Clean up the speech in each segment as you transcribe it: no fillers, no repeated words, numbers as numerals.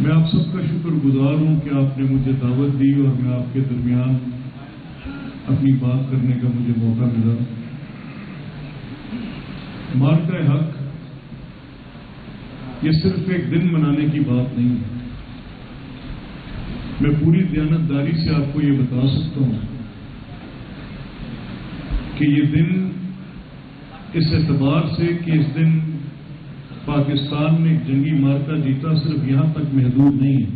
میں آپ سب کا شکر گزار ہوں کہ آپ نے مجھے دعوت دی اور میں آپ کے درمیان اپنی بات کرنے کا مجھے موقع ملا۔ معرکہ حق یہ صرف ایک دن منانے کی بات نہیں ہے۔ میں پوری دیانتداری سے آپ کو یہ بتا سکتا ہوں کہ یہ دن اس اعتبار سے کہ اس دن پاکستان نے ایک جنگی معرکہ جیتا صرف یہاں تک محدود نہیں ہے۔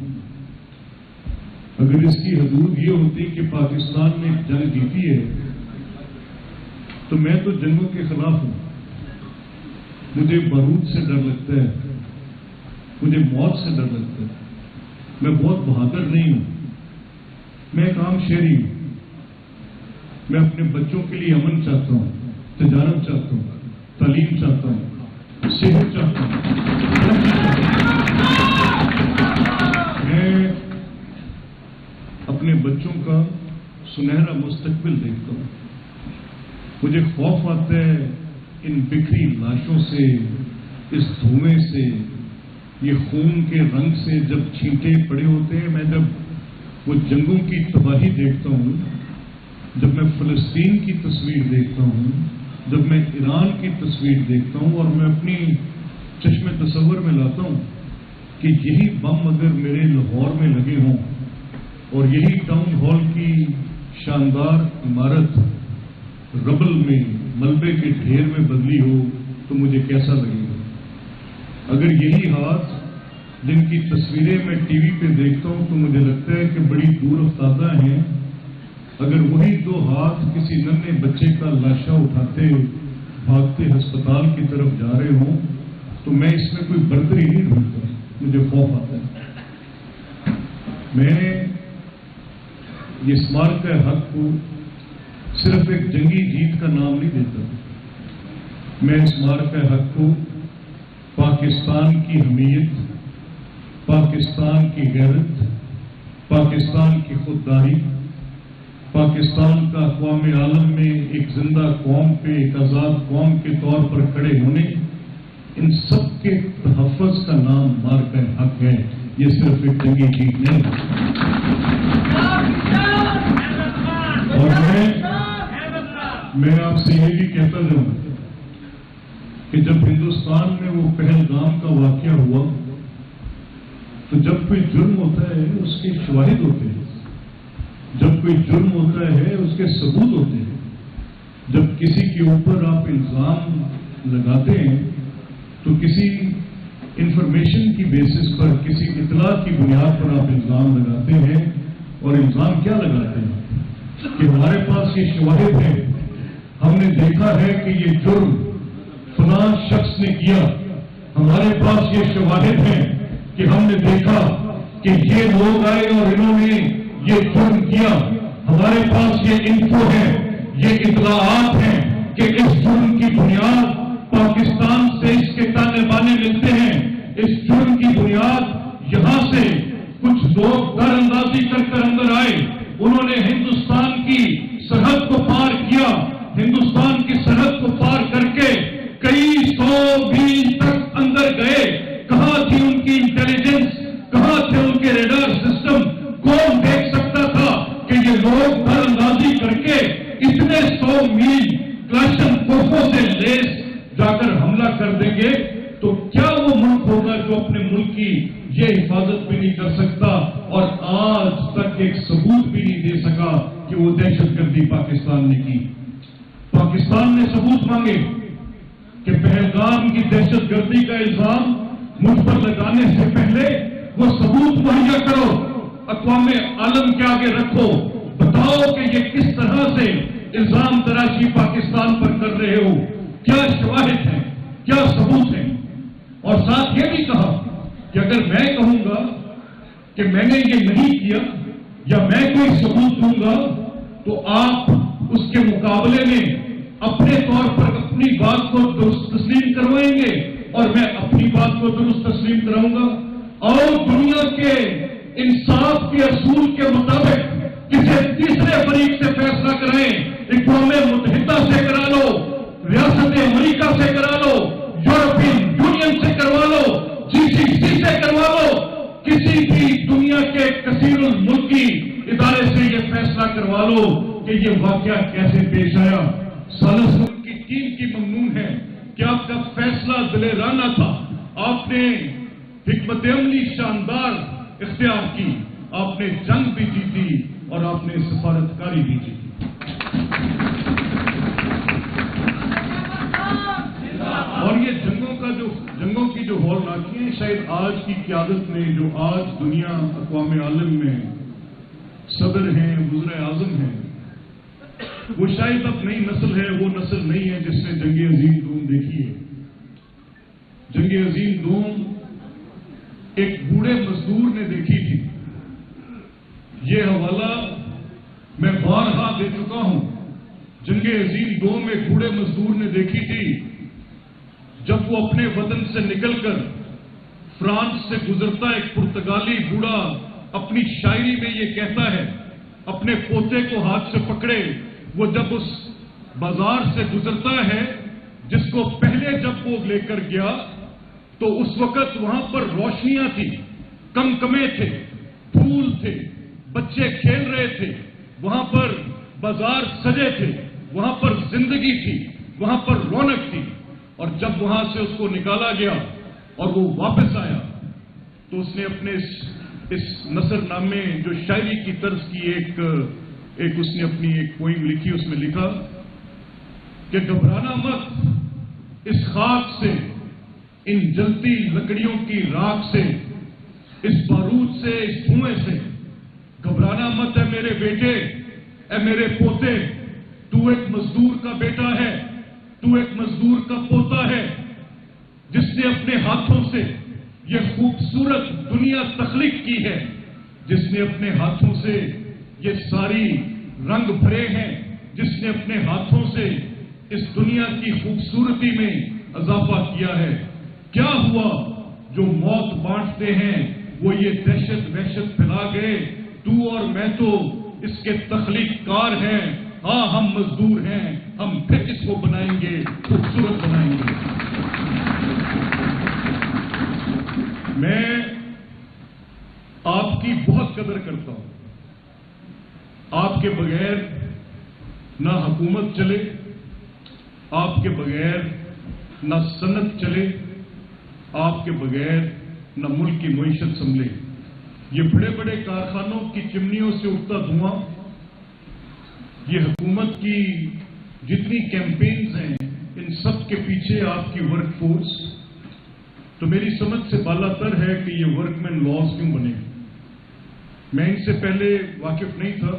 اگر اس کی حدود یہ ہوتی کہ پاکستان نے ایک جنگ جیتی ہے تو میں تو جنگوں کے خلاف ہوں۔ مجھے بارود سے ڈر لگتا ہے، مجھے موت سے ڈر لگتا ہے۔ میں بہت بہادر نہیں ہوں، میں ایک عام شہری ہوں۔ میں اپنے بچوں کے لیے امن چاہتا ہوں، تجارت چاہتا ہوں، تعلیم چاہتا ہوں، صحت چاہتا ہوں۔ میں اپنے بچوں کا سنہرا مستقبل دیکھتا ہوں۔ مجھے خوف آتا ہے ان بکھری لاشوں سے، اس دھوئیں سے، یہ خون کے رنگ سے جب چھینٹے پڑے ہوتے ہیں۔ میں جب وہ جنگوں کی تباہی دیکھتا ہوں، جب میں فلسطین کی تصویر دیکھتا ہوں، جب میں ایران کی تصویر دیکھتا ہوں، اور میں اپنی چشم تصور میں لاتا ہوں کہ یہی بم اگر میرے لاہور میں لگے ہوں اور یہی ٹاؤن ہال کی شاندار عمارت ربل میں، ملبے کے ڈھیر میں بدلی ہو تو مجھے کیسا لگے گا؟ اگر یہی ہاتھ جن کی تصویریں میں ٹی وی پہ دیکھتا ہوں تو مجھے لگتا ہے کہ بڑی دور افتادہ ہیں، اگر وہی دو ہاتھ کسی ننھے بچے کا لاشا اٹھاتے بھاگتے ہسپتال کی طرف جا رہے ہوں تو میں اس میں کوئی برتری نہیں ڈھونڈتا، مجھے خوف آتا ہے۔ میں اس معرکہ حق کو صرف ایک جنگی جیت کا نام نہیں دیتا، میں اس معرکہ حق کو پاکستان کی حمیت، پاکستان کی غیرت، پاکستان کی خودداری، پاکستان کا اقوام عالم میں ایک زندہ قوم پہ، ایک آزاد قوم کے طور پر کھڑے ہونے، ان سب کے تحفظ کا نام معرکہ حق ہے۔ یہ صرف ایک جنگی جیت نہیں اور میں آپ سے یہ بھی کہتا جاؤں کہ جب ہندوستان میں وہ پہلگام کا واقعہ ہوا تو جب کوئی جرم ہوتا ہے اس کے شواہد ہوتے ہیں، جب کوئی جرم ہوتا ہے اس کے ثبوت ہوتے ہیں۔ جب کسی کے اوپر آپ الزام لگاتے ہیں تو کسی انفارمیشن کی بیسس پر، کسی اطلاع کی بنیاد پر آپ الزام لگاتے ہیں، اور الزام کیا لگاتے ہیں کہ ہمارے پاس یہ شواہد ہے، ہم نے دیکھا ہے کہ یہ جرم فلاں شخص نے کیا، ہمارے پاس یہ شواہد ہیں کہ ہم نے دیکھا کہ یہ لوگ آئے اور انہوں نے یہ جرم کیا، ہمارے پاس یہ انفو ہے، یہ اطلاعات ہیں کہ اس جرم کی بنیاد پاکستان سے اس کے تانے بانے ملتے ہیں، اس جرم کی بنیاد یہاں سے کچھ لوگ در اندازی کر اندر آئے، انہوں نے ہندوستان کی سرحد کو پار کیا، ہندوستان کی سرحد کو پار کر کے کئی 100 میل تک اندر گئے۔ کہاں تھی ان کی انٹیلیجنس، کہاں تھے ان کے ریڈار سسٹم؟ کون دیکھ سکتا تھا کہ یہ لوگ در اندازی کر کے اتنے 100 میل کلاشن کوفوں سے لیس جا کر حملہ کر دیں گے؟ تو کیا وہ ملک ہوگا جو اپنے ملک کی یہ حفاظت بھی نہیں کر سکتا اور آج تک ایک ثبوت بھی نہیں دے سکا کہ وہ دہشت گردی پاکستان نے کی؟ پاکستان نے ثبوت مانگے کہ پہلگام کی دہشت گردی کا الزام مجھ پر لگانے سے پہلے وہ ثبوت مہیا کرو، اقوام عالم کے آگے رکھو، بتاؤ کہ یہ کس طرح سے الزام تراشی پاکستان پر کر رہے ہو، کیا شواہد ہیں، کیا ثبوت ہیں؟ اور ساتھ یہ بھی کہا کہ اگر میں کہوں گا کہ میں نے یہ نہیں کیا یا میں کوئی ثبوت دوں گا تو آپ اس کے مقابلے میں اپنے طور پر اپنی بات کو درست تسلیم کروائیں گے اور میں اپنی بات کو درست تسلیم کراؤں گا، اور دنیا کے انصاف کے اصول کے مطابق کسی تیسرے فریق سے فیصلہ کرائیں، اقوام متحدہ سے کرا لو، ریاست امریکہ سے کرا لو، یورپین یونین سے کروا لو، GCC سے کروا لو، کسی امنی ادارے سے یہ فیصلہ کروا لو کہ یہ واقعہ کیسے پیش آیا۔ سالس کی ٹیم کی ممنون ہے کہ آپ کا فیصلہ دلیرانہ تھا، آپ نے حکمت عملی شاندار اختیار کی، آپ نے جنگ بھی جیتی اور آپ نے سفارتکاری بھی جیتی۔ اور یہ جنگوں کی جو ہولناکیاں شاید آج کی قیادت میں، جو آج دنیا اقوام عالم میں صدر ہیں، وزراء اعظم ہیں، وہ شاید اب نئی نسل ہے، وہ نسل نہیں ہے جس نے جنگ عظیم دوم دیکھی ہے۔ جنگ عظیم دوم ایک بوڑھے مزدور نے دیکھی تھی۔ یہ حوالہ میں بارہا دے چکا ہوں۔ جنگ عظیم دوم ایک بوڑھے مزدور نے دیکھی تھی جب وہ اپنے وطن سے نکل کر فرانس سے گزرتا، ایک پرتگالی بوڑھا اپنی شاعری میں یہ کہتا ہے، اپنے پوتے کو ہاتھ سے پکڑے، وہ جب اس بازار سے گزرتا ہے جس کو پہلے جب وہ لے کر گیا تو اس وقت وہاں پر روشنیاں تھیں، کمکمے تھے، پھول تھے، بچے کھیل رہے تھے، وہاں پر بازار سجے تھے، وہاں پر زندگی تھی، وہاں پر رونق تھی۔ اور جب وہاں سے اس کو نکالا گیا اور وہ واپس آیا تو اس نے اپنے اس نثر نامے جو شاعری کی طرز کی ایک اس نے اپنی ایک پوئم لکھی، اس میں لکھا کہ گھبرانا مت اس خاک سے، ان جلتی لکڑیوں کی راکھ سے، اس بارود سے، اس دھوئیں سے، گھبرانا مت اے میرے بیٹے، اے میرے پوتے، تو ایک مزدور کا بیٹا ہے، تو ایک مزدور کا پوتا ہے جس نے اپنے ہاتھوں سے یہ خوبصورت دنیا تخلیق کی ہے، جس نے اپنے ہاتھوں سے یہ ساری رنگ بھرے ہیں، جس نے اپنے ہاتھوں سے اس دنیا کی خوبصورتی میں اضافہ کیا ہے۔ کیا ہوا جو موت بانٹتے ہیں وہ یہ دہشت وحشت پھیلا گئے، تو اور میں تو اس کے تخلیق کار ہیں، ہاں ہم مزدور ہیں، ہم پھر اس کو بنائیں گے، خوبصورت بنائیں گے۔ میں آپ کی بہت قدر کرتا ہوں۔ آپ کے بغیر نہ حکومت چلے، آپ کے بغیر نہ صنعت چلے، آپ کے بغیر نہ ملک کی معیشت سنبھلے۔ یہ بڑے بڑے کارخانوں کی چمنیوں سے اٹھتا دھواں، یہ حکومت کی جتنی کیمپینز ہیں، ان سب کے پیچھے آپ کی ورک فورس تو میری سمجھ سے بالا تر ہے کہ یہ ورک مین لاز کیوں بنے۔ میں ان سے پہلے واقف نہیں تھا،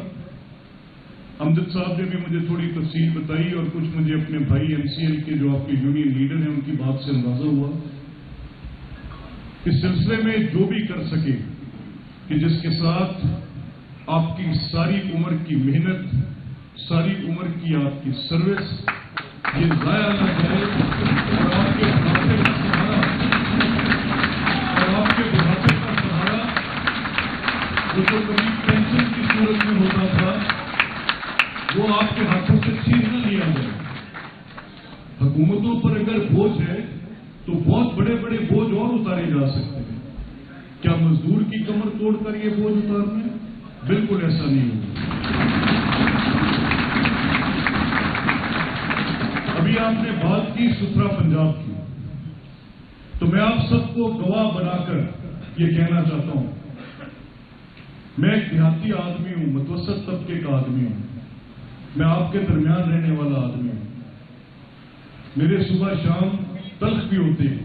امجد صاحب نے بھی مجھے تھوڑی تفصیل بتائی اور کچھ مجھے اپنے بھائی ایم سی ایل کے جو آپ کے یونین لیڈر ہیں ان کی بات سے اندازہ ہوا۔ اس سلسلے میں جو بھی کر سکے کہ جس کے ساتھ آپ کی ساری عمر کی محنت، ساری عمر کی آپ کی سروس یہ ضائع نہ جائے اور آپ کے بڑھاپے کا سہارا وہ جو کبھی پینشن کی صورت میں ہوتا تھا وہ آپ کے ہاتھوں سے چھین نہ لیا جائے۔ حکومتوں پر اگر بوجھ ہے تو بہت بڑے بڑے بوجھ اور اتارے جا سکتے ہیں، کیا مزدور کی کمر توڑ کر یہ بوجھ اتارنے؟ بالکل ایسا نہیں ہوگا۔ ابھی آپ نے بات کی ستھرا پنجاب کی، تو میں آپ سب کو گواہ بنا کر یہ کہنا چاہتا ہوں، میں ایک دیہاتی آدمی ہوں، متوسط طبقے کا آدمی ہوں، میں آپ کے درمیان رہنے والا آدمی ہوں۔ میرے صبح شام تلخ بھی ہوتے ہیں،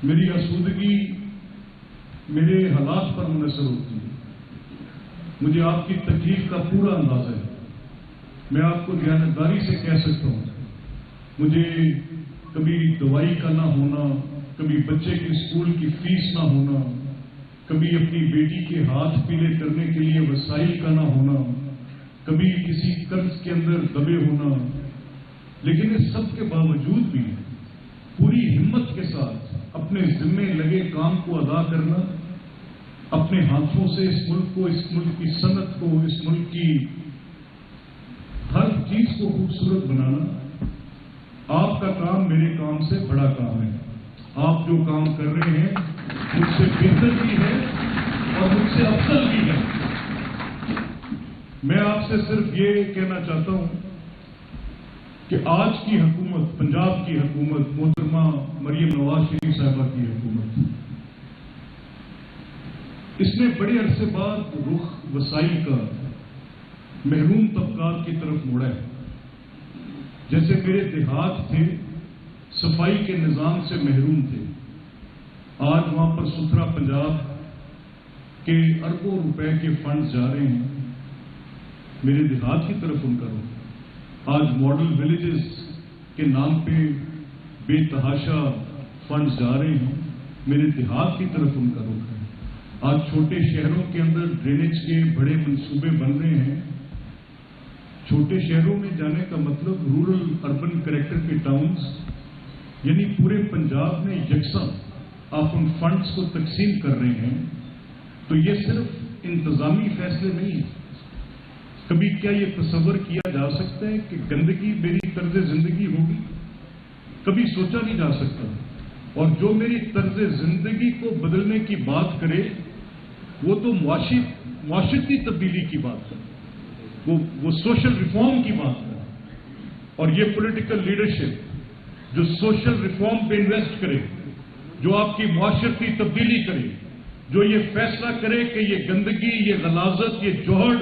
میری آسودگی میرے حالات پر منحصر ہوتی ہے، مجھے آپ کی تکلیف کا پورا اندازہ ہے۔ میں آپ کو دیانتداری سے کہہ سکتا ہوں، مجھے کبھی دوائی کا نہ ہونا، کبھی بچے کی اسکول کی فیس نہ ہونا، کبھی اپنی بیٹی کے ہاتھ پیلے کرنے کے لیے وسائل کا نہ ہونا، کبھی کسی قرض کے اندر دبے ہونا، لیکن اس سب کے باوجود بھی پوری ہمت کے ساتھ اپنے ذمے لگے کام کو ادا کرنا، اپنے ہاتھوں سے اس ملک کو، اس ملک کی صنعت کو، اس ملک کی ہر چیز کو خوبصورت بنانا، آپ کا کام میرے کام سے بڑا کام ہے۔ آپ جو کام کر رہے ہیں مجھ سے بہتر بھی ہے اور مجھ سے افضل بھی ہے۔ سے صرف یہ کہنا چاہتا ہوں کہ آج کی حکومت، پنجاب کی حکومت، محترمہ مریم نواز شریف صاحبہ کی حکومت، اس نے بڑے عرصے بعد رخ وسائل کا محروم طبقات کی طرف موڑا ہے۔ جیسے میرے دیہات تھے، صفائی کے نظام سے محروم تھے، آج وہاں پر ستھرا پنجاب کے اربوں روپے کے فنڈز جا رہے ہیں، میرے دیہات کی طرف ان کا رخ۔ آج ماڈل ولیجز کے نام پہ بے تحاشا فنڈز جا رہے ہیں، میرے دیہات کی طرف ان کا رخ ہے۔ آج چھوٹے شہروں کے اندر ڈرینیج کے بڑے منصوبے بن رہے ہیں۔ چھوٹے شہروں میں جانے کا مطلب رورل اربن کریکٹر کے ٹاؤنز، یعنی پورے پنجاب میں یکساں آپ ان فنڈز کو تقسیم کر رہے ہیں۔ تو یہ صرف انتظامی فیصلے نہیں ہیں۔ کبھی کیا یہ تصور کیا جا سکتا ہے کہ گندگی میری طرز زندگی ہوگی؟ کبھی سوچا نہیں جا سکتا۔ اور جو میری طرز زندگی کو بدلنے کی بات کرے وہ تو معاشرتی تبدیلی کی بات کرے، وہ سوشل ریفارم کی بات کرے۔ اور یہ پولیٹیکل لیڈرشپ جو سوشل ریفارم پہ انویسٹ کرے، جو آپ کی معاشرتی تبدیلی کرے، جو یہ فیصلہ کرے کہ یہ گندگی، یہ غلاظت، یہ جوہر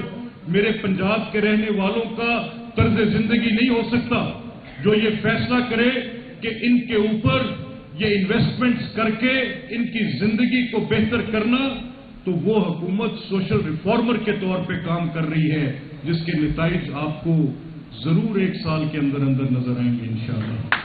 میرے پنجاب کے رہنے والوں کا طرز زندگی نہیں ہو سکتا، جو یہ فیصلہ کرے کہ ان کے اوپر یہ انویسٹمنٹس کر کے ان کی زندگی کو بہتر کرنا، تو وہ حکومت سوشل ریفارمر کے طور پہ کام کر رہی ہے، جس کے نتائج آپ کو ضرور 1 سال کے اندر نظر آئیں گے انشاءاللہ۔